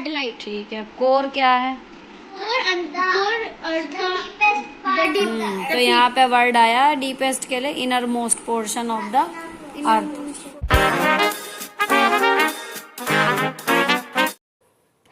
Satellite. ठीक है, core क्या है? तो यहाँ पे वर्ड आया डीपेस्ट के लिए innermost portion of the earth.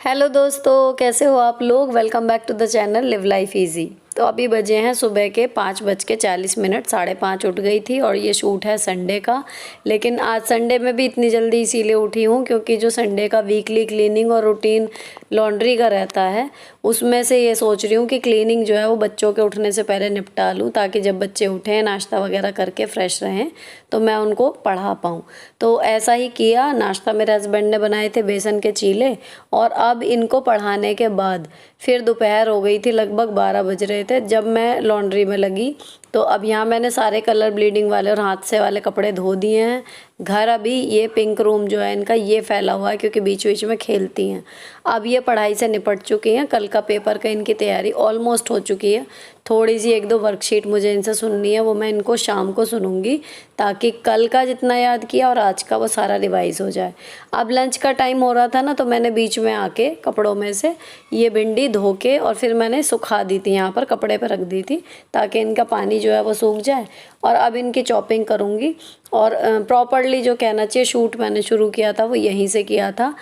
Hello दोस्तों, कैसे हो आप लोग? Welcome back to the channel live life easy. तो अभी बजे हैं सुबह के 5:40। 5:30 उठ गई थी और ये शूट है संडे का। लेकिन आज संडे में भी इतनी जल्दी इसीलिए उठी हूँ क्योंकि जो संडे का वीकली क्लीनिंग और रूटीन लॉन्ड्री का रहता है उसमें से ये सोच रही हूँ कि क्लीनिंग जो है वो बच्चों के उठने से पहले निपटा लूँ, ताकि जब बच्चे उठें नाश्ता वगैरह करके फ्रेश रहें तो मैं उनको पढ़ा पाऊँ। तो ऐसा ही किया। नाश्ता मेरे हस्बैंड ने बनाए थे बेसन के चीले, और अब इनको पढ़ाने के बाद फिर दोपहर हो गई थी, लगभग 12 बज रहे थे जब मैं लॉन्ड्री में लगी। तो अब यहाँ मैंने सारे कलर ब्लीडिंग वाले और हाथ से वाले कपड़े धो दिए हैं। घर अभी ये पिंक रूम जो है इनका ये फैला हुआ है क्योंकि बीच बीच में खेलती हैं। अब ये पढ़ाई से निपट चुकी हैं। कल का पेपर का इनकी तैयारी ऑलमोस्ट हो चुकी है। थोड़ी सी 1-2 वर्कशीट मुझे इनसे सुननी है, वो मैं इनको शाम को सुनूंगी ताकि कल का जितना याद किया और आज का वो सारा रिवाइज हो जाए। अब लंच का टाइम हो रहा था ना, तो मैंने बीच में आके कपड़ों में से ये भिंडी धो के और फिर मैंने सुखा दी थी, यहाँ पर कपड़े पर रख दी थी ताकि इनका पानी जो है वो सूख जाए। और अब इनकी चॉपिंग करूँगी और प्रॉपरली जो कहना चाहिए शूट मैंने शुरू किया था वो यहीं से किया था,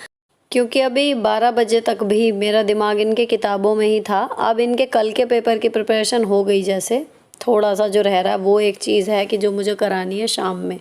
क्योंकि अभी 12 बजे तक भी मेरा दिमाग इनके किताबों में ही था। अब इनके कल के पेपर की प्रिपरेशन हो गई, जैसे थोड़ा सा जो रह रहा है वो एक चीज़ है कि जो मुझे करानी है शाम में,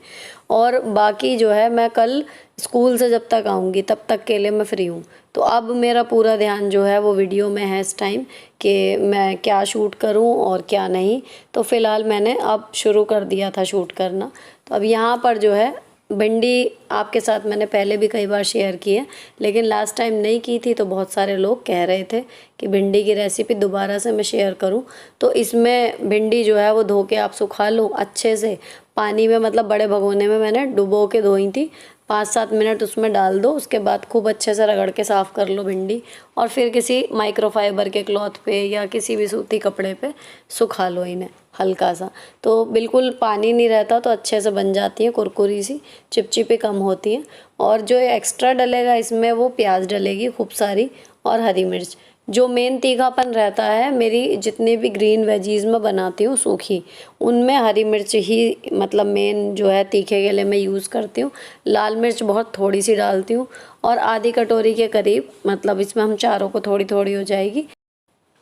और बाकी जो है मैं कल स्कूल से जब तक आऊँगी तब तक के लिए मैं फ्री हूँ। तो अब मेरा पूरा ध्यान जो है वो वीडियो में है इस टाइम कि मैं क्या शूट करूँ और क्या नहीं। तो फ़िलहाल मैंने अब शुरू कर दिया था शूट करना। तो अब यहाँ पर जो है भिंडी आपके साथ मैंने पहले भी कई बार शेयर की है, लेकिन लास्ट टाइम नहीं की थी तो बहुत सारे लोग कह रहे थे कि भिंडी की रेसिपी दोबारा से मैं शेयर करूं। तो इसमें भिंडी जो है वो धो के आप सुखा लो अच्छे से पानी में, मतलब बड़े भगोने में मैंने डुबो के धोई थी। 5-7 मिनट उसमें डाल दो, उसके बाद खूब अच्छे से रगड़ के साफ़ कर लो भिंडी, और फिर किसी माइक्रोफाइबर के क्लॉथ पे या किसी भी सूती कपड़े पे सुखा लो इन्हें हल्का सा। तो बिल्कुल पानी नहीं रहता तो अच्छे से बन जाती है, कुरकुरी सी, चिपचिपी कम होती है। और जो एक्स्ट्रा डलेगा इसमें वो प्याज डलेगी खूब सारी और हरी मिर्च। जो मेन तीखापन रहता है, मेरी जितनी भी ग्रीन वेजीज़ में बनाती हूँ सूखी, उनमें हरी मिर्च ही मतलब मेन जो है तीखे के लिए मैं यूज़ करती हूँ। लाल मिर्च बहुत थोड़ी सी डालती हूँ, और आधी कटोरी के करीब, मतलब इसमें हम चारों को थोड़ी थोड़ी हो जाएगी,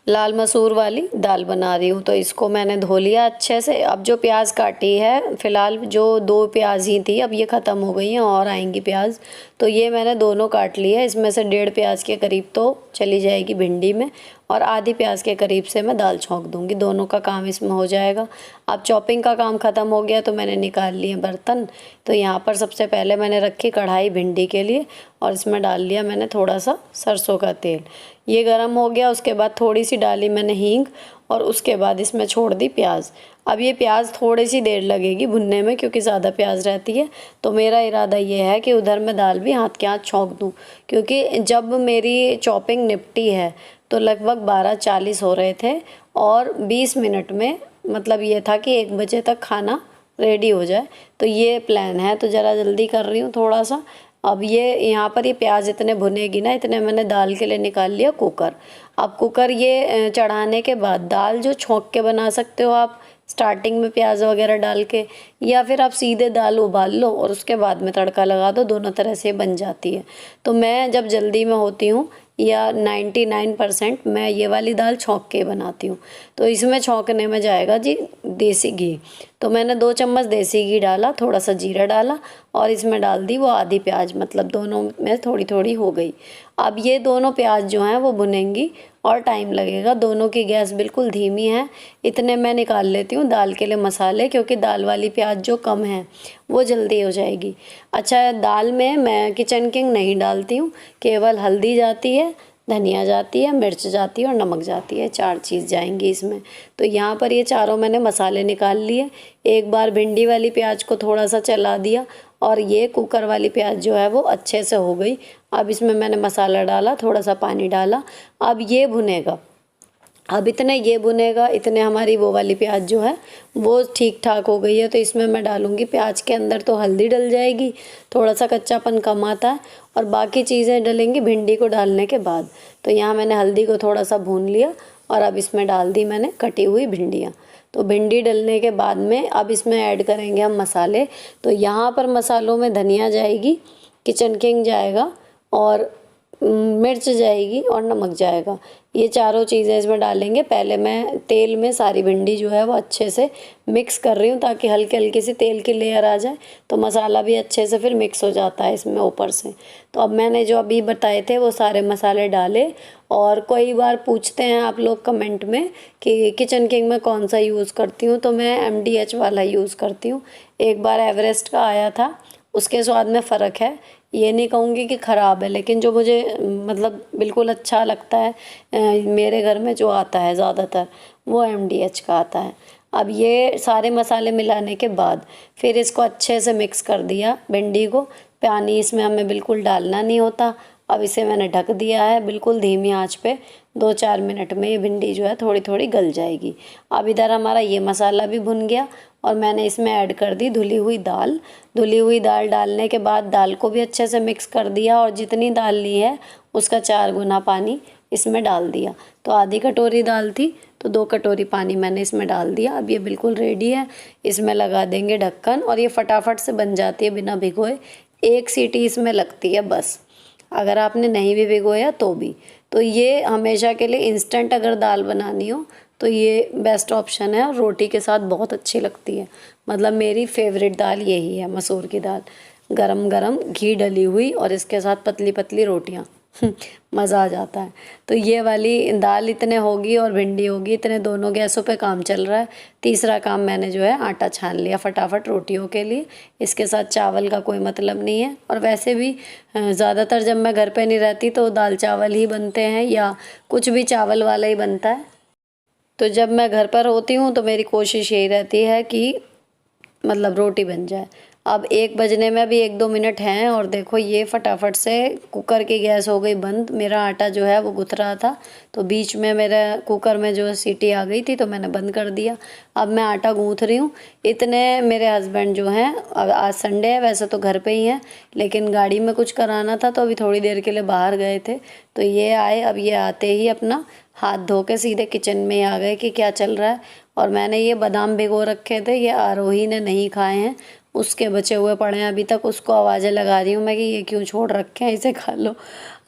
लाल मसूर वाली दाल बना रही हूँ। तो इसको मैंने धो लिया अच्छे से। अब जो प्याज काटी है, फ़िलहाल जो 2 प्याज ही थी, अब ये ख़त्म हो गई हैं और आएंगी प्याज, तो ये मैंने दोनों काट लिए। इसमें से 1.5 प्याज के करीब तो चली जाएगी भिंडी में, और आधी प्याज के करीब से मैं दाल छौंक दूँगी। दोनों का काम इसमें हो जाएगा। अब चॉपिंग का काम ख़त्म हो गया तो मैंने निकाल लिए बर्तन। तो यहाँ पर सबसे पहले मैंने रखी कढ़ाई भिंडी के लिए, और इसमें डाल लिया मैंने थोड़ा सा सरसों का तेल। ये गरम हो गया, उसके बाद थोड़ी सी डाली मैंने हींग, और उसके बाद इसमें छोड़ दी प्याज। अब ये प्याज थोड़ी सी देर लगेगी भुनने में क्योंकि ज़्यादा प्याज रहती है। तो मेरा इरादा ये है कि उधर मैं दाल भी हाथ के हाथ छौंक दूँ, क्योंकि जब मेरी चॉपिंग निपटी है तो लगभग 12:40 हो रहे थे, और 20 मिनट में मतलब ये था कि 1 बजे तक खाना रेडी हो जाए। तो ये प्लान है, तो ज़रा जल्दी कर रही हूँ थोड़ा सा। अब ये यहाँ पर ये प्याज इतने भुनेगी ना, इतने मैंने दाल के लिए निकाल लिया कुकर। अब कुकर ये चढ़ाने के बाद दाल जो छौंक के बना सकते हो आप स्टार्टिंग में प्याज वगैरह डाल के, या फिर आप सीधे दाल उबाल लो और उसके बाद में तड़का लगा दो, दोनों तरह से बन जाती है। तो मैं जब जल्दी में होती हूँ या 99% मैं ये वाली दाल छौंक के बनाती हूँ। तो इसमें छौंकने में जाएगा जी देसी घी। तो मैंने 2 चम्मच देसी घी डाला, थोड़ा सा जीरा डाला, और इसमें डाल दी वो आधी प्याज, मतलब दोनों में थोड़ी थोड़ी हो गई। अब ये दोनों प्याज जो हैं वो भुनेंगी और टाइम लगेगा। दोनों की गैस बिल्कुल धीमी है। इतने मैं निकाल लेती हूँ दाल के लिए मसाले, क्योंकि दाल वाली प्याज जो कम है वो जल्दी हो जाएगी। अच्छा, दाल में मैं किचन किंग नहीं डालती हूँ, केवल हल्दी जाती है, धनिया जाती है, मिर्च जाती है और नमक जाती है। 4 चीज़ जाएंगी इसमें। तो यहाँ पर ये चारों मैंने मसाले निकाल लिए। एक बार भिंडी वाली प्याज को थोड़ा सा चला दिया, और ये कुकर वाली प्याज जो है वो अच्छे से हो गई। अब इसमें मैंने मसाला डाला, थोड़ा सा पानी डाला। अब ये भुनेगा। अब इतने ये भुनेगा, इतने हमारी वो वाली प्याज जो है वो ठीक ठाक हो गई है। तो इसमें मैं डालूँगी, प्याज के अंदर तो हल्दी डल जाएगी, थोड़ा सा कच्चापन कम आता है, और बाकी चीज़ें डलेंगी भिंडी को डालने के बाद। तो यहाँ मैंने हल्दी को थोड़ा सा भून लिया और अब इसमें डाल दी मैंने कटी हुई भिंडियाँ। तो भिंडी डलने के बाद में अब इसमें ऐड करेंगे हम मसाले। तो यहाँ पर मसालों में धनिया जाएगी, किचन किंग जाएगा, और मिर्च जाएगी, और नमक जाएगा। ये चारों चीज़ें इसमें डालेंगे। पहले मैं तेल में सारी भिंडी जो है वो अच्छे से मिक्स कर रही हूँ ताकि हल्की हल्की सी तेल की लेयर आ जाए, तो मसाला भी अच्छे से फिर मिक्स हो जाता है इसमें ऊपर से। तो अब मैंने जो अभी बताए थे वो सारे मसाले डाले। और कई बार पूछते हैं आप लोग कमेंट में कि किचन किंग में कौन सा यूज़ करती हूँ, तो मैं MDH वाला यूज़ करती हूँ। एक बार एवरेस्ट का आया था, उसके स्वाद में फ़र्क है, ये नहीं कहूँगी कि ख़राब है, लेकिन जो मुझे मतलब बिल्कुल अच्छा लगता है, मेरे घर में जो आता है ज़्यादातर वो MDH का आता है। अब ये सारे मसाले मिलाने के बाद फिर इसको अच्छे से मिक्स कर दिया भिंडी को। पानी इसमें हमें बिल्कुल डालना नहीं होता। अब इसे मैंने ढक दिया है बिल्कुल धीमी आंच पे। 2-4 मिनट में ये भिंडी जो है थोड़ी थोड़ी गल जाएगी। अब इधर हमारा ये मसाला भी भुन गया और मैंने इसमें ऐड कर दी धुली हुई दाल। धुली हुई दाल डालने के बाद दाल को भी अच्छे से मिक्स कर दिया, और जितनी दाल ली है उसका 4 गुना पानी इसमें डाल दिया। तो आधी कटोरी दाल थी तो 2 कटोरी पानी मैंने इसमें डाल दिया। अब ये बिल्कुल रेडी है। इसमें लगा देंगे ढक्कन, और ये फटाफट से बन जाती है बिना भिगोए। 1 सीटी इसमें लगती है बस, अगर आपने नहीं भी भिगोया तो भी। तो ये हमेशा के लिए इंस्टेंट अगर दाल बनानी हो तो ये बेस्ट ऑप्शन है, और रोटी के साथ बहुत अच्छी लगती है। मतलब मेरी फेवरेट दाल यही है, मसूर की दाल, गरम गरम घी डली हुई और इसके साथ पतली पतली रोटियाँ मज़ा आ जाता है। तो ये वाली दाल इतने होगी और भिंडी होगी, इतने दोनों गैसों पे काम चल रहा है। तीसरा काम मैंने जो है आटा छान लिया फटाफट रोटियों के लिए। इसके साथ चावल का कोई मतलब नहीं है, और वैसे भी ज़्यादातर जब मैं घर पे नहीं रहती तो दाल चावल ही बनते हैं, या कुछ भी चावल वाला ही बनता है। तो जब मैं घर पर होती हूँ तो मेरी कोशिश यही रहती है कि मतलब रोटी बन जाए। अब 1 बजने में भी 1-2 मिनट हैं, और देखो ये फटाफट से कुकर की गैस हो गई बंद। मेरा आटा जो है वो गुथ रहा था, तो बीच में मेरे कुकर में जो सीटी आ गई थी तो मैंने बंद कर दिया। अब मैं आटा गूँथ रही हूँ। इतने मेरे हस्बैंड जो हैं, आज संडे है वैसे तो घर पे ही हैं, लेकिन गाड़ी में कुछ कराना था तो अभी थोड़ी देर के लिए बाहर गए थे। तो ये आए, अब ये आते ही अपना हाथ धो के सीधे किचन में आ गए कि क्या चल रहा है। और मैंने ये बादाम भिगो रखे थे, ये आरोही ने नहीं खाए हैं, उसके बचे हुए पड़े हैं अभी तक। उसको आवाज़ें लगा रही हूँ मैं कि ये क्यों छोड़ रखे हैं, इसे खा लो।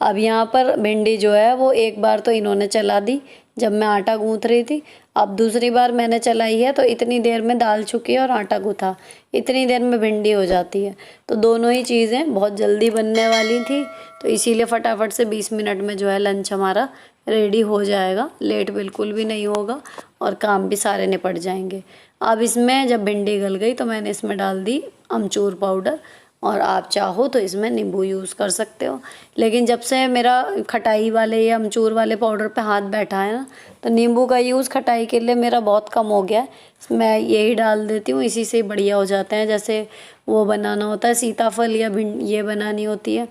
अब यहाँ पर भिंडी जो है वो एक बार तो इन्होंने चला दी जब मैं आटा गूँथ रही थी, अब दूसरी बार मैंने चलाई है। तो इतनी देर में दाल छुकी और आटा गूँथा, इतनी देर में भिंडी हो जाती है। तो दोनों ही चीज़ें बहुत जल्दी बनने वाली थी, तो इसीलिए फटाफट से 20 मिनट में जो है लंच हमारा रेडी हो जाएगा। लेट बिल्कुल भी नहीं होगा और काम भी सारे निपट जाएंगे। अब इसमें जब भिंडी गल गई तो मैंने इसमें डाल दी अमचूर पाउडर, और आप चाहो तो इसमें नींबू यूज़ कर सकते हो। लेकिन जब से मेरा खटाई वाले या अमचूर वाले पाउडर पे हाथ बैठा है ना, तो नींबू का यूज़ खटाई के लिए मेरा बहुत कम हो गया है। मैं यही डाल देती हूँ, इसी से बढ़िया हो जाते हैं। जैसे वो बनाना होता है सीताफल या ये बनानी होती है,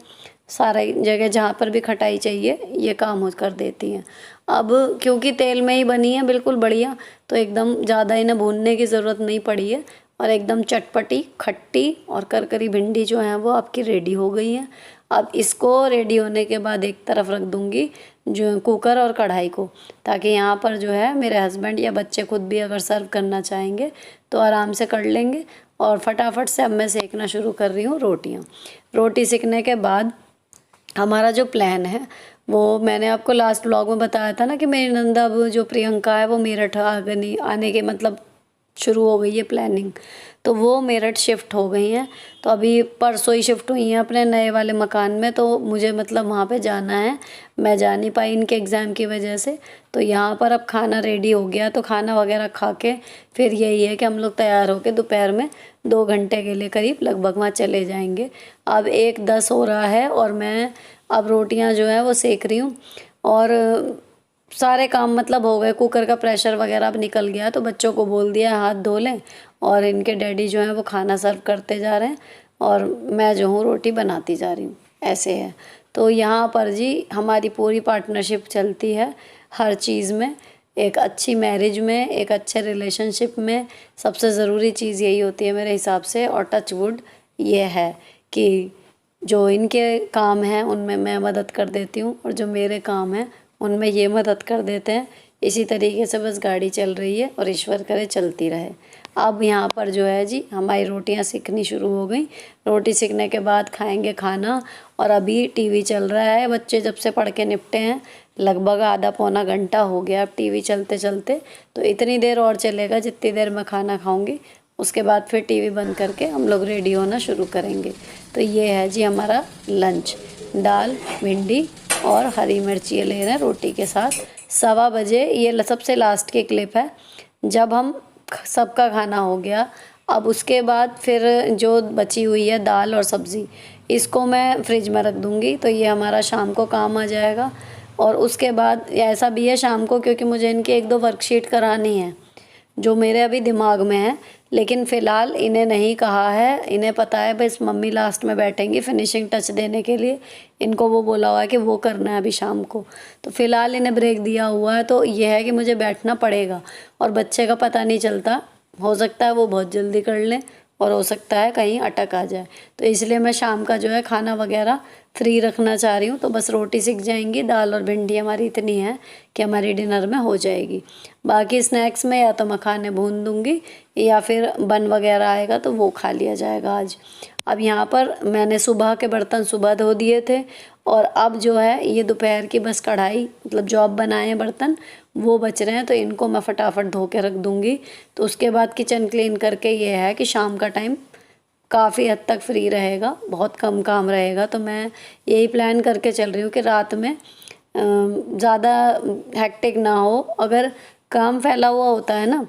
सारा जगह जहाँ पर भी खटाई चाहिए ये काम हो कर देती हैं। अब क्योंकि तेल में ही बनी है बिल्कुल बढ़िया, तो एकदम ज़्यादा इन्हें भूनने की ज़रूरत नहीं पड़ी है, और एकदम चटपटी खट्टी और करकरी भिंडी जो है वो आपकी रेडी हो गई है। अब इसको रेडी होने के बाद एक तरफ रख दूँगी जो कुकर और कढ़ाई को, ताकि यहाँ पर जो है मेरे हस्बैंड या बच्चे खुद भी अगर सर्व करना चाहेंगे तो आराम से कर लेंगे। और फटाफट से अब मैं सेकना शुरू कर रही हूँ रोटियाँ। रोटी सेकने के बाद हमारा जो प्लान है वो मैंने आपको लास्ट व्लॉग में बताया था ना कि मेरी नंदा अब जो प्रियंका है वो मेरठ आने के मतलब शुरू हो गई है प्लानिंग, तो वो मेरठ शिफ्ट हो गई हैं। तो अभी परसों ही शिफ्ट हुई हैं अपने नए वाले मकान में, तो मुझे मतलब वहाँ पे जाना है। मैं जा नहीं पाई इनके एग्ज़ाम की वजह से। तो यहाँ पर अब खाना रेडी हो गया, तो खाना वगैरह खा के फिर यही है कि हम लोग तैयार होके दोपहर में 2 घंटे के लिए करीब लगभग वहाँ चले जाएंगे। अब 1:10 हो रहा है और मैं अब रोटियाँ जो है वो सेक रही हूँ, और सारे काम मतलब हो गए। कुकर का प्रेशर वगैरह अब निकल गया, तो बच्चों को बोल दिया हाथ धो लें, और इनके डैडी जो हैं वो खाना सर्व करते जा रहे हैं, और मैं जो हूँ रोटी बनाती जा रही हूँ। ऐसे है। तो यहाँ पर जी हमारी पूरी पार्टनरशिप चलती है हर चीज़ में। एक अच्छी मैरिज में, एक अच्छे रिलेशनशिप में सबसे ज़रूरी चीज़ यही होती है मेरे हिसाब से। और टच वुड ये है कि जो इनके काम हैं उनमें मैं मदद कर देती हूँ और जो मेरे काम हैं उनमें ये मदद कर देते हैं। इसी तरीके से बस गाड़ी चल रही है और ईश्वर करे चलती रहे। अब यहाँ पर जो है जी हमारी रोटियाँ सिकनी शुरू हो गई। रोटी सिकने के बाद खाएंगे खाना। और अभी टीवी चल रहा है। बच्चे जब से पढ़ के निपटे हैं लगभग आधा पौना घंटा हो गया अब टीवी चलते चलते। तो इतनी देर और चलेगा जितनी देर मैं खाना खाऊंगी। उसके बाद फिर टीवी बंद करके हम लोग रेडी होना शुरू करेंगे। तो ये है जी हमारा लंच, दाल, भिंडी और हरी मिर्च ये ले रहे हैं रोटी के साथ। 1:15 बजे ये सबसे लास्ट की क्लिप है जब हम सबका खाना हो गया। अब उसके बाद फिर जो बची हुई है दाल और सब्ज़ी इसको मैं फ्रिज में रख दूँगी। तो ये हमारा शाम को काम आ जाएगा। और उसके बाद ऐसा भी है शाम को, क्योंकि मुझे इनकी 1-2 वर्कशीट करानी है जो मेरे अभी दिमाग में है, लेकिन फ़िलहाल इन्हें नहीं कहा है। इन्हें पता है बस मम्मी लास्ट में बैठेंगी फिनिशिंग टच देने के लिए। इनको वो बोला हुआ है कि वो करना है अभी शाम को। तो फ़िलहाल इन्हें ब्रेक दिया हुआ है। तो ये है कि मुझे बैठना पड़ेगा। और बच्चे का पता नहीं चलता, हो सकता है वो बहुत जल्दी कर लें और हो सकता है कहीं अटक आ जाए। तो इसलिए मैं शाम का जो है खाना वगैरह फ्री रखना चाह रही हूँ। तो बस रोटी सिक जाएंगी, दाल और भिंडी हमारी इतनी है कि हमारी डिनर में हो जाएगी। बाकी स्नैक्स में या तो मखाने भून दूँगी या फिर बन वगैरह आएगा तो वो खा लिया जाएगा आज। अब यहाँ पर मैंने सुबह के बर्तन सुबह धो दिए थे और अब जो है ये दोपहर की बस कढ़ाई मतलब जो अब बनाए हैं बर्तन वो बच रहे हैं। तो इनको मैं फटाफट धो के रख दूँगी। तो उसके बाद किचन क्लीन करके ये है कि शाम का टाइम काफ़ी हद तक फ्री रहेगा, बहुत कम काम रहेगा। तो मैं यही प्लान करके चल रही हूँ कि रात में ज़्यादा हेक्टिक ना हो। अगर काम फैला हुआ होता है ना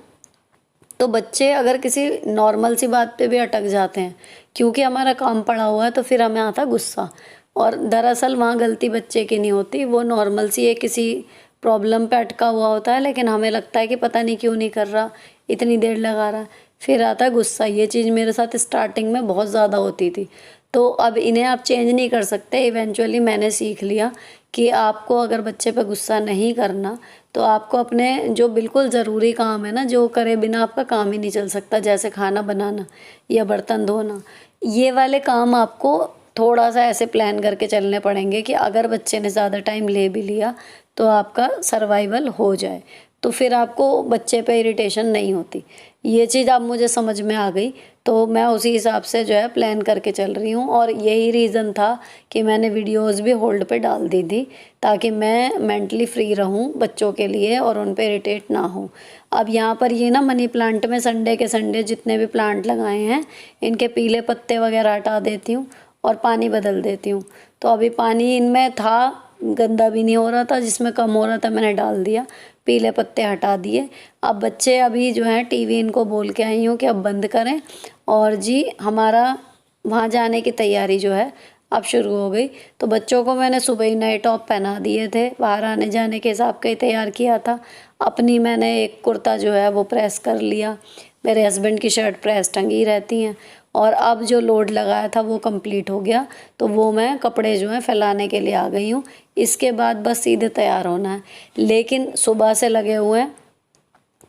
तो बच्चे अगर किसी नॉर्मल सी बात पे भी अटक जाते हैं, क्योंकि हमारा काम पड़ा हुआ है तो फिर हमें आता गुस्सा। और दरअसल वहाँ गलती बच्चे की नहीं होती, वो नॉर्मल सी एक किसी प्रॉब्लम पे अटका हुआ होता है, लेकिन हमें लगता है कि पता नहीं क्यों नहीं कर रहा, इतनी देर लगा रहा, फिर आता है गुस्सा। ये चीज़ मेरे साथ स्टार्टिंग में बहुत ज़्यादा होती थी। तो अब इन्हें आप चेंज नहीं कर सकते। इवेंचुअली मैंने सीख लिया कि आपको अगर बच्चे पे गुस्सा नहीं करना तो आपको अपने जो बिल्कुल ज़रूरी काम है ना, जो करे बिना आपका काम ही नहीं चल सकता, जैसे खाना बनाना या बर्तन धोना, ये वाले काम आपको थोड़ा सा ऐसे प्लान करके चलने पड़ेंगे कि अगर बच्चे ने ज़्यादा टाइम ले भी लिया तो आपका सर्वाइवल हो जाए। तो फिर आपको बच्चे पे इरिटेशन नहीं होती। ये चीज़ अब मुझे समझ में आ गई। तो मैं उसी हिसाब से जो है प्लान करके चल रही हूँ। और यही रीज़न था कि मैंने वीडियोस भी होल्ड पे डाल दी थी ताकि मैं मेंटली फ्री रहूँ बच्चों के लिए और उन पे इरिटेट ना हूँ। अब यहाँ पर ये ना मनी प्लांट में संडे के संडे जितने भी प्लांट लगाए हैं इनके पीले पत्ते वगैरह हटा देती हूँ और पानी बदल देती हूँ। तो अभी पानी इनमें था, गंदा भी नहीं हो रहा था, जिसमें कम हो रहा था मैंने डाल दिया, पीले पत्ते हटा दिए। अब बच्चे अभी जो हैं टीवी इनको बोल के आई हूँ कि अब बंद करें। और जी हमारा वहाँ जाने की तैयारी जो है अब शुरू हो गई। तो बच्चों को मैंने सुबह ही नए टॉप पहना दिए थे, बाहर आने जाने के हिसाब का ही तैयार किया था। अपनी मैंने एक कुर्ता जो है वो प्रेस कर लिया, मेरे हस्बैंड की शर्ट प्रेस टंगी रहती हैं। और अब जो लोड लगाया था वो कंप्लीट हो गया, तो वो मैं कपड़े जो हैं फैलाने के लिए आ गई हूँ। इसके बाद बस सीधे तैयार होना है। लेकिन सुबह से लगे हुए हैं,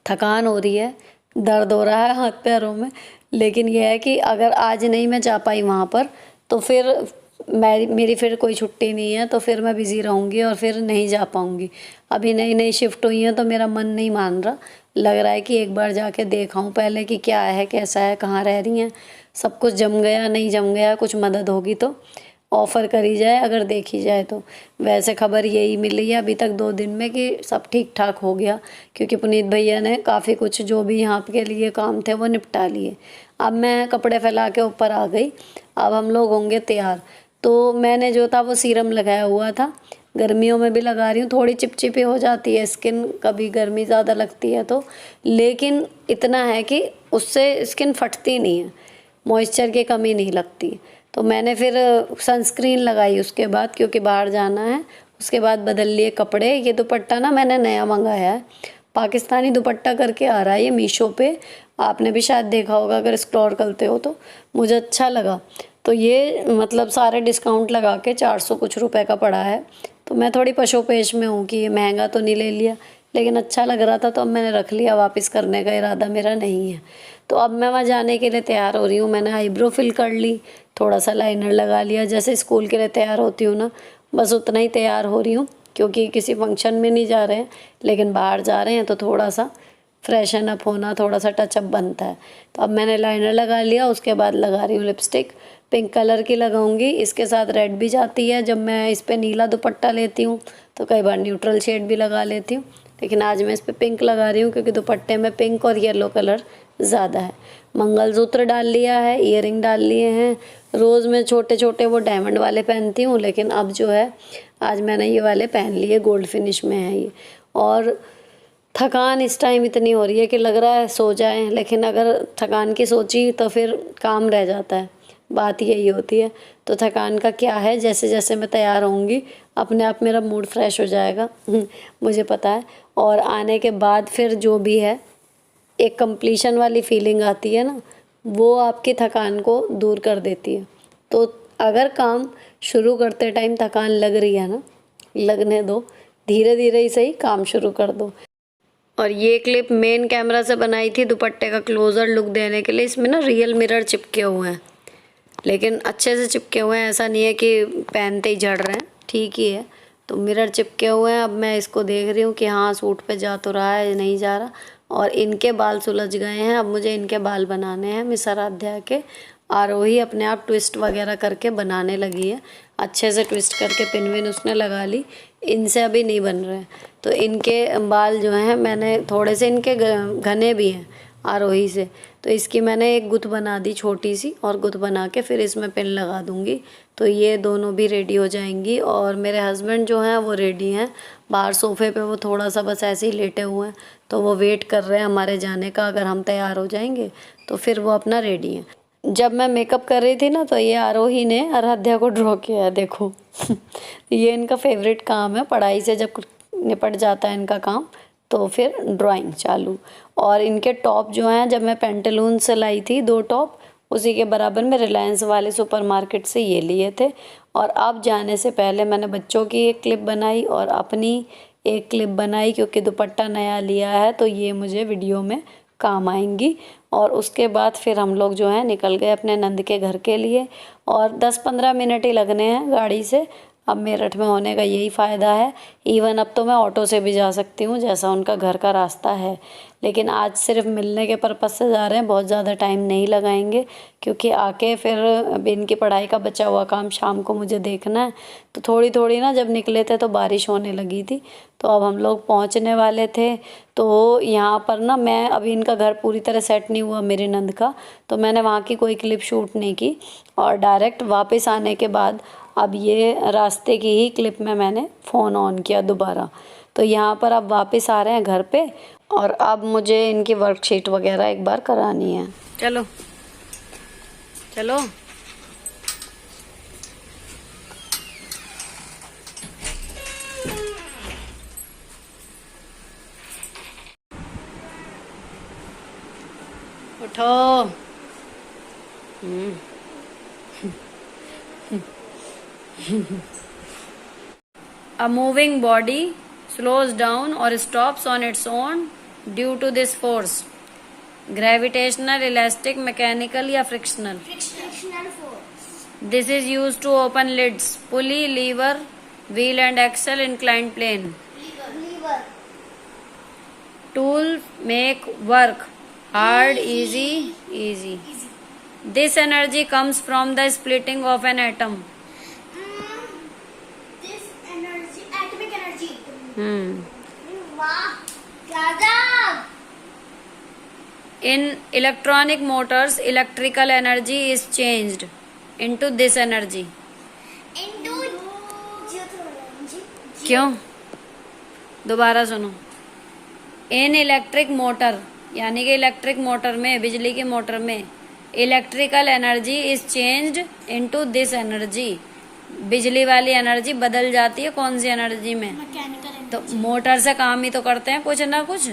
थकान हो रही है, दर्द हो रहा है हाथ पैरों में। लेकिन यह है कि अगर आज नहीं मैं जा पाई वहाँ पर तो फिर मेरी फिर कोई छुट्टी नहीं है, तो फिर मैं बिज़ी रहूँगी और फिर नहीं जा पाऊँगी। अभी नई नई शिफ्ट हुई हैं तो मेरा मन नहीं मान रहा, लग रहा है कि एक बार जाके देखाऊँ पहले कि क्या है, कैसा है, कहाँ रह रही हैं, सब कुछ जम गया नहीं जम गया, कुछ मदद होगी तो ऑफ़र करी जाए, अगर देखी जाए तो। वैसे खबर यही मिली है अभी तक 2 दिन में कि सब ठीक ठाक हो गया, क्योंकि पुनीत भैया ने काफ़ी कुछ जो भी यहाँ के लिए काम थे वो निपटा लिए। अब मैं कपड़े फैला के ऊपर आ गई, अब हम लोग होंगे तैयार। तो मैंने जो था वो सीरम लगाया हुआ था, गर्मियों में भी लगा रही हूँ, थोड़ी चिपचिपी हो जाती है स्किन कभी गर्मी ज़्यादा लगती है तो, लेकिन इतना है कि उससे स्किन फटती नहीं है, मॉइस्चर की कमी नहीं लगती। तो मैंने फिर सनस्क्रीन लगाई उसके बाद, क्योंकि बाहर जाना है। उसके बाद बदल लिए कपड़े। ये दुपट्टा ना मैंने नया मंगाया है, पाकिस्तानी दुपट्टा करके आ रहा है ये मीशो पे, आपने भी शायद देखा होगा अगर एक्सप्लोर करते हो तो। मुझे अच्छा लगा, तो ये मतलब सारे डिस्काउंट लगा के 400 कुछ रुपए का पड़ा है। तो मैं थोड़ी पशोपेश में हूँ कि ये महंगा तो नहीं ले लिया, लेकिन अच्छा लग रहा था तो अब मैंने रख लिया, वापस करने का इरादा मेरा नहीं है। तो अब मैं वहाँ जाने के लिए तैयार हो रही हूँ। मैंने आईब्रो फिल कर ली, थोड़ा सा लाइनर लगा लिया, जैसे स्कूल के लिए तैयार होती हूँ ना, बस उतना ही तैयार हो रही हूँ, क्योंकि किसी फंक्शन में नहीं जा रहे हैं लेकिन बाहर जा रहे हैं तो थोड़ा सा फ्रेशन अप होना, थोड़ा सा टचअप बनता है। तो अब मैंने लाइनर लगा लिया, उसके बाद लगा रही हूँ लिपस्टिक। पिंक कलर की लगाऊंगी, इसके साथ रेड भी जाती है। जब मैं इस पर नीला दुपट्टा लेती हूँ तो कई बार न्यूट्रल शेड भी लगा लेती हूँ, लेकिन आज मैं इस पर पिंक लगा रही हूँ क्योंकि दुपट्टे में पिंक और येलो कलर ज़्यादा है। मंगलसूत्र डाल लिया है, ईयरिंग डाल लिए हैं। रोज़ मैं छोटे छोटे वो डायमंड वाले पहनती हूँ, लेकिन अब जो है आज मैंने ये वाले पहन लिए, गोल्ड फिनिश में है ये। और थकान इस टाइम इतनी हो रही है कि लग रहा है सो जाएं, लेकिन अगर थकान की सोची तो फिर काम रह जाता है, बात यही होती है। तो थकान का क्या है, जैसे जैसे मैं तैयार होंगी अपने आप मेरा मूड फ्रेश हो जाएगा मुझे पता है। और आने के बाद फिर जो भी है एक कंप्लीशन वाली फीलिंग आती है ना, वो आपकी थकान को दूर कर देती है। तो अगर काम शुरू करते टाइम थकान लग रही है ना, लगने दो, धीरे धीरे ही सही काम शुरू कर दो। और ये क्लिप मेन कैमरा से बनाई थी दुपट्टे का क्लोज़र लुक देने के लिए। इसमें ना रियल मिरर चिपके हुए हैं, लेकिन अच्छे से चिपके हुए हैं, ऐसा नहीं है कि पहनते ही झड़ रहे हैं, ठीक ही है। तो मिरर चिपके हुए हैं। अब मैं इसको देख रही हूँ कि हाँ सूट पे जा तो रहा है, नहीं जा रहा। और इनके बाल सुलझ गए हैं, अब मुझे इनके बाल बनाने हैं। मिस आराध्या के आरोही अपने आप ट्विस्ट वगैरह करके बनाने लगी है, अच्छे से ट्विस्ट करके पिन विन उसने लगा ली। इनसे अभी नहीं बन रहे हैं, तो इनके बाल जो हैं मैंने थोड़े से, इनके घने भी हैं आरोही से, तो इसकी मैंने एक गुत्थ बना दी छोटी सी, और गुत्थ बना के फिर इसमें पिन लगा दूंगी। तो ये दोनों भी रेडी हो जाएंगी। और मेरे हस्बैंड जो हैं वो रेडी हैं, बाहर सोफ़े पे वो थोड़ा सा बस ऐसे ही लेटे हुए हैं, तो वो वेट कर रहे हैं हमारे जाने का। अगर हम तैयार हो जाएंगे तो फिर वो अपना रेडी हैं। जब मैं मेकअप कर रही थी ना, तो ये आरोही ने आराध्या को ड्रॉ किया है, देखो ये इनका फेवरेट काम है। पढ़ाई से जब निपट जाता है इनका काम तो फिर ड्राइंग चालू। और इनके टॉप जो हैं, जब मैं पेंटालून से लाई थी 2 टॉप, उसी के बराबर में रिलायंस वाले सुपरमार्केट से ये लिए थे। और अब जाने से पहले मैंने बच्चों की एक क्लिप बनाई और अपनी एक क्लिप बनाई, क्योंकि दुपट्टा नया लिया है तो ये मुझे वीडियो में काम आएंगी। और उसके बाद फिर हम लोग जो है निकल गए अपने नंद के घर के लिए। और 10-15 मिनट ही लगने हैं गाड़ी से। अब मेरठ में होने का यही फ़ायदा है। इवन अब तो मैं ऑटो से भी जा सकती हूँ, जैसा उनका घर का रास्ता है। लेकिन आज सिर्फ मिलने के पर्पज़ से जा रहे हैं, बहुत ज़्यादा टाइम नहीं लगाएंगे, क्योंकि आके फिर अब इनकी पढ़ाई का बचा हुआ काम शाम को मुझे देखना है। तो थोड़ी थोड़ी ना, जब निकले थे तो बारिश होने लगी थी, तो अब हम लोग पहुँचने वाले थे। तो यहाँ पर ना, मैं अभी इनका घर पूरी तरह सेट नहीं हुआ मेरी नंद का, तो मैंने वहाँ की कोई क्लिप शूट नहीं की। और डायरेक्ट वापस आने के बाद अब ये रास्ते की ही क्लिप में मैंने फ़ोन ऑन किया दोबारा। तो यहाँ पर अब वापस आ रहे हैं घर पे, और अब मुझे इनकी वर्कशीट वगैरह एक बार करानी है। चलो चलो उठो। A moving body slows down or stops on its own due to this force. Gravitational, elastic, mechanical या frictional? Frictional force. This is used to open lids, pulley, lever, wheel and axle, inclined plane. Lever. Tool make work hard, easy. Easy. This energy comes from the splitting of an atom. This energy, atomic energy. Hmm. Wow. In electronic motors, electrical energy is changed into this energy. Into क्यों? दोबारा सुनो। इन electric motor, यानी कि electric motor में, बिजली की motor में, electrical energy is changed into this energy. बिजली वाली एनर्जी बदल जाती है कौन सी एनर्जी में? मैकेनिकल। तो मोटर से काम ही तो करते हैं कुछ ना कुछ,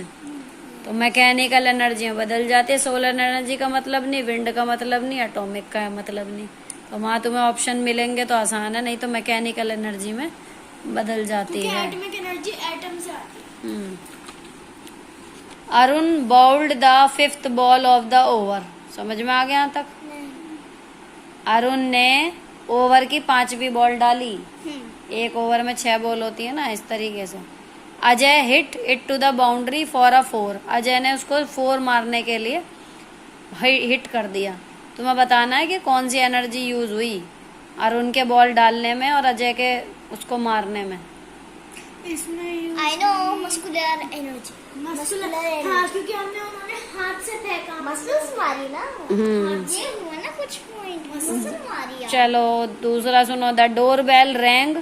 तो मैकेनिकल एनर्जी में बदल जाती है। सोलर एनर्जी का मतलब नहीं, विंड का मतलब नहीं, एटॉमिक का मतलब नहीं। तो वहाँ तुम्हें ऑप्शन मिलेंगे तो आसान है, नहीं तो मैकेनिकल एनर्जी में बदल जाती है। एटॉमिक एनर्जी एटम से आती है। Arun bowled the 5th ball of the over. समझ में आ गया यहाँ तक? अरुण ने ओवर की 5वीं बॉल डाली। एक ओवर में 6 बॉल होती है ना, इस तरीके से। Ajay hit it to the boundary for a 4। Ajay ने उसको 4 मारने के लिए हिट कर दिया। तुम्हें बताना है कि कौन सी एनर्जी यूज हुई अरुण के बॉल डालने में और अजय के उसको मारने में। इसमें आई नो मस्कुलर एनर्जी। हाँ, क्योंकि उन्होंने हाथ से फेंका। मसल्स मारी ना। ये हुआ ना कुछ पॉइंट, मसल मारी यार। चलो दूसरा सुनो। The doorbell rang.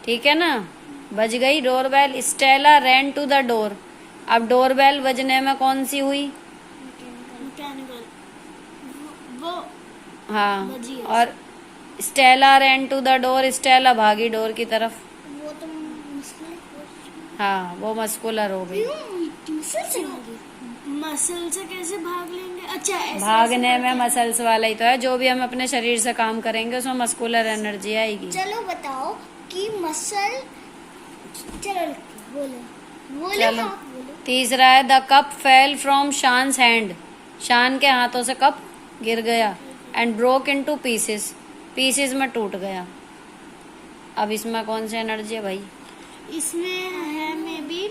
ठीक है ना, बज गई doorbell. Stella ran to the door. अब डोर बेल बजने में कौन सी हुई? मैकेनिकल वो हाँ, बजी है। और Stella ran to the door. Stella भागी डोर की तरफ। वो तो मस्कुलर। हाँ, वो मस्कुलर हो गई। मसल से भागी। मसल से कैसे भाग लेंगे? अच्छा, ऐसे भागने में मसल्स वाला ही तो है। जो भी हम अपने शरीर से काम करेंगे उसमें मस्कुलर एनर्जी आएगी। चलो बताओ कि मसल। चलो बोलो बोलो चलो आप बोलो। तीसरा है the cup fell from Shaan's hand. Shaan के हाथों से कप गिर गया and broke into pieces. Pieces में टूट गया। अब इसमें कौन सी एनर्जी है भाई? इसमें है मे बी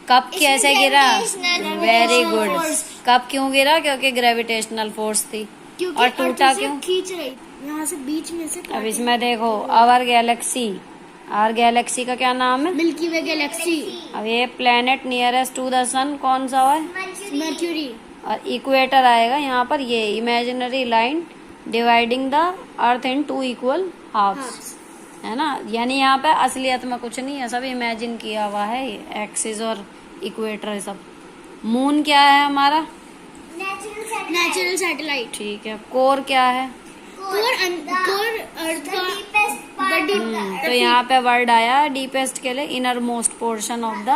कप कैसे गिरा? gravitational very good. force। Cup क्यों गिरा? क्योंकि ग्रेविटेशनल फोर्स थी। क्योंकि और टूटा अर्थ से क्यों? खींच रही, यहाँ से बीच में से अब इसमें देखो, आवर गैलेक्सी। आवर गैलेक्सी का क्या नाम है? मिल्की वे गैलेक्सी, अब ये प्लेनेट नियरेस्ट टू द सन कौन सा है? मर्क्यूरी। और इक्वेटर आएगा यहाँ पर। ये imaginary line dividing the earth in 2 equal halves, है ना। यानी यहाँ पे असलियत में कुछ नहीं है, सब इमेजिन किया हुआ है। एक्सिस और इक्वेटर सब। मून क्या है हमारा? Natural satellite. ठीक है। कोर क्या है? कोर अर्थ का तो यहाँ पे वर्ड आया डीपेस्ट के लिए innermost portion of the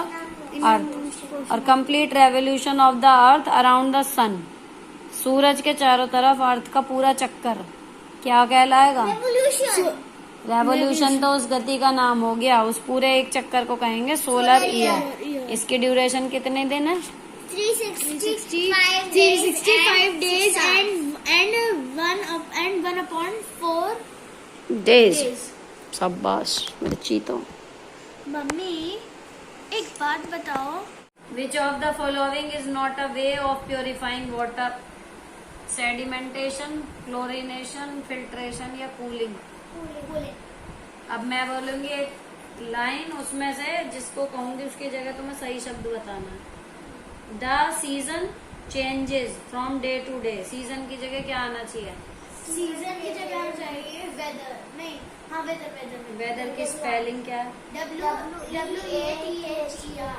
earth. और complete revolution of the earth around the sun. सूरज के चारों तरफ अर्थ का पूरा चक्कर क्या कहलाएगा? रेवोल्यूशन तो उस गति का नाम हो गया। उस पूरे एक चक्कर को कहेंगे सोलर ईयर। इसकी ड्यूरेशन कितने दिन है? 365 days and 1/4 डेज। days। शाबाश बच्ची तो। मम्मी एक बात बताओ, Which of the following is not a way of purifying water? Sedimentation, chlorination, filtration या cooling? अब मैं बोलूंगी एक लाइन, उसमें से जिसको कहूंगी उसकी जगह तुम्हें सही शब्द बताना है। The season changes from day to day. Season की जगह क्या आना चाहिए? सीजन की जगह आना चाहिए वेदर। नहीं, हाँ वेदर। वेदर की स्पेलिंग क्या है? WATHER।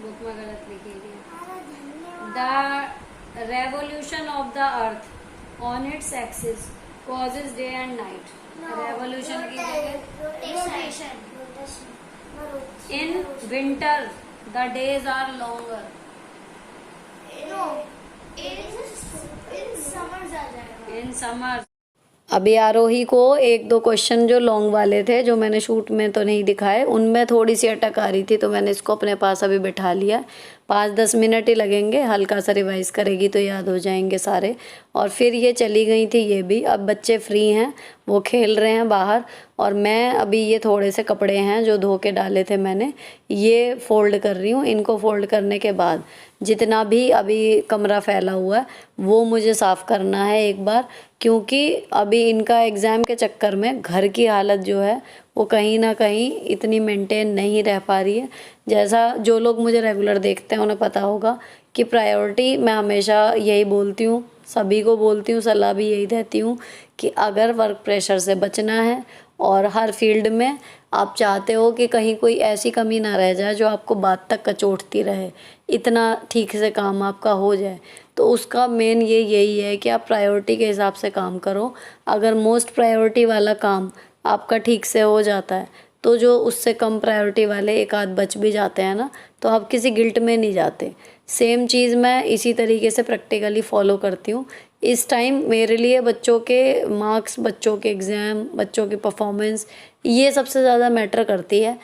बुक में गलत लिखी है। The revolution of the earth on its axis causes day and night. Revolution की जगह in winter the days are longer. In summer. अभी आरोही को 1-2 क्वेश्चन जो लॉन्ग वाले थे, जो मैंने शूट में तो नहीं दिखाए, उनमें थोड़ी सी अटक आ रही थी, तो मैंने इसको अपने पास अभी बिठा लिया। 5-10 मिनट ही लगेंगे, हल्का सा रिवाइज करेगी तो याद हो जाएंगे सारे। और फिर ये चली गई थी ये भी। अब बच्चे फ्री हैं, वो खेल रहे हैं बाहर, और मैं अभी ये थोड़े से कपड़े हैं जो धो के डाले थे मैंने, ये फोल्ड कर रही हूँ। इनको फोल्ड करने के बाद जितना भी अभी कमरा फैला हुआ है वो मुझे साफ़ करना है एक बार, क्योंकि अभी इनका एग्ज़ाम के चक्कर में घर की हालत जो है वो कहीं ना कहीं इतनी मेंटेन नहीं रह पा रही है। जैसा जो लोग मुझे रेगुलर देखते हैं उन्हें पता होगा कि प्रायोरिटी मैं हमेशा यही बोलती हूँ, सभी को बोलती हूँ, सलाह भी यही देती हूँ कि अगर वर्क प्रेशर से बचना है और हर फील्ड में आप चाहते हो कि कहीं कोई ऐसी कमी ना रह जाए जो आपको बात तक कचोटती रहे, इतना ठीक से काम आपका हो जाए, तो उसका मेन यही है कि आप प्रायोरिटी के हिसाब से काम करो। अगर मोस्ट प्रायोरिटी वाला काम आपका ठीक से हो जाता है तो जो उससे कम प्रायोरिटी वाले एक आध बच भी जाते हैं ना, तो आप किसी गिल्ट में नहीं जाते। सेम चीज़ मैं इसी तरीके से प्रैक्टिकली फॉलो करती हूँ। इस टाइम मेरे लिए बच्चों के मार्क्स, बच्चों के एग्ज़ाम, बच्चों की परफॉर्मेंस, ये सबसे ज़्यादा मैटर करती है।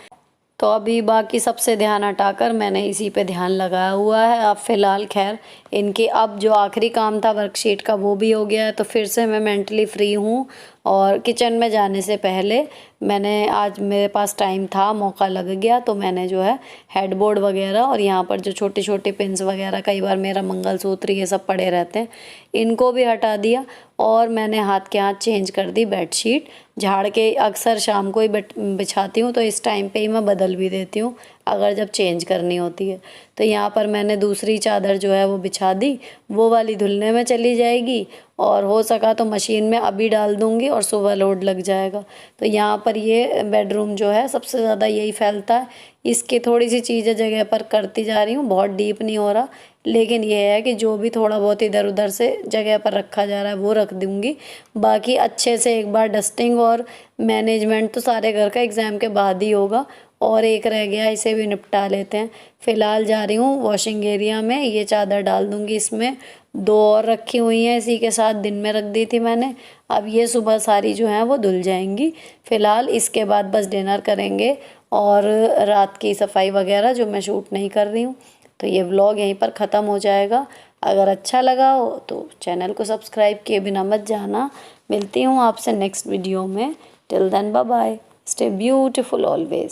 तो अभी बाकी सबसे ध्यान हटाकर मैंने इसी पे ध्यान लगाया हुआ है। अब फ़िलहाल खैर इनके अब जो आखिरी काम था वर्कशीट का वो भी हो गया है, तो फिर से मैं मेंटली फ्री हूँ। और किचन में जाने से पहले मैंने आज मेरे पास टाइम था, मौका लग गया, तो मैंने जो है हेडबोर्ड वगैरह और यहाँ पर जो छोटे छोटे पिंस वगैरह, कई बार मेरा मंगलसूत्र ये सब पड़े रहते हैं, इनको भी हटा दिया। और मैंने हाथ के हाथ चेंज कर दी बेडशीट, झाड़ के अक्सर शाम को ही बिछाती हूँ, तो इस टाइम पे ही मैं बदल भी देती हूँ अगर जब चेंज करनी होती है। तो यहाँ पर मैंने दूसरी चादर जो है वो बिछा दी, वो वाली धुलने में चली जाएगी और हो सका तो मशीन में अभी डाल दूँगी और सुबह लोड लग जाएगा। तो यहाँ पर ये बेडरूम जो है सबसे ज़्यादा यही फैलता है। इसकी थोड़ी सी चीज़ें जगह पर करती जा रही हूँ, बहुत डीप नहीं हो रहा, लेकिन ये है कि जो भी थोड़ा बहुत इधर उधर से जगह पर रखा जा रहा है वो रख दूँगी। बाकी अच्छे से एक बार डस्टिंग और मैनेजमेंट तो सारे घर का एग्ज़ाम के बाद ही होगा, और एक रह गया, इसे भी निपटा लेते हैं। फ़िलहाल जा रही हूँ वॉशिंग एरिया में, ये चादर डाल दूँगी इसमें। 2 और रखी हुई हैं इसी के साथ, दिन में रख दी थी मैंने, अब ये सुबह सारी जो हैं वो धुल जाएंगी। फ़िलहाल इसके बाद बस डिनर करेंगे और रात की सफाई वगैरह जो मैं शूट नहीं कर रही हूँ। तो ये व्लॉग यहीं पर ख़त्म हो जाएगा। अगर अच्छा लगा हो तो चैनल को सब्सक्राइब किए बिना मत जाना। मिलती हूँ आपसे नेक्स्ट वीडियो में। Till then bye bye, stay beautiful always.